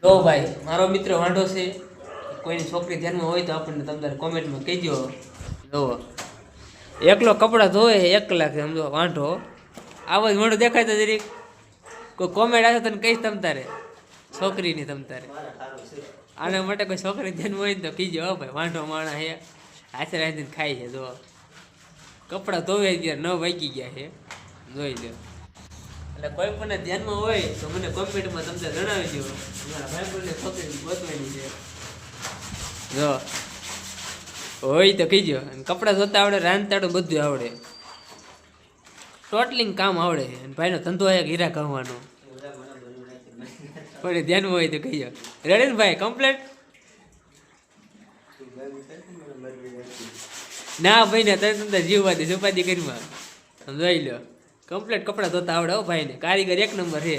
તો ભાઈ મારો મિત્ર વાંઢો છે, કોઈની છોકરી ધ્યાનમાં હોય તો આપણને તમારે કોમેન્ટમાં કહેજો. જુઓ એકલો કપડાં ધોવે 1 કલાક સમજો વાંઢો, આવો જ મોઢું દેખાય તો જરીક કોઈ કોમેન્ટ આવે તને કહીશ તમ તારે છોકરીની તમ તારે. આના માટે કોઈ છોકરી ધ્યાનમાં હોય ને તો કીજો હો ભાઈ, વાંઢો માણા હે હાથે રાખીને ખાય છે. જો કપડાં ધોવે ત્યારે 9 વાગી ગયા છે, જોઈ લો. એટલે કોઈ પણ ધ્યાનમાં હોય તો મને કોમેન્ટમાં તમને જણાવી દો, મારા ભાઈબંધને છોકરી ગોતવાની છે. જો હોય તો કહીજો. અને કપડાં ધોતા આવડે, રાંધતાડું બધું આવડે, ટોટલિંગ કામ આવડે. અને ભાઈનો ધંધો એક હીરા કહવાનો, પણ ધ્યાનમાં હોય તો કહીજો. રેડી ને ભાઈ? કમ્પ્લેટ ના ભાઈ ને તને જીવવાથી સુપાદી કરીમાં જોઈ લો. કમ્પ્લેટ કપડાં ધોતા આવડે હો ભાઈને, કારીગર 1 નંબર છે.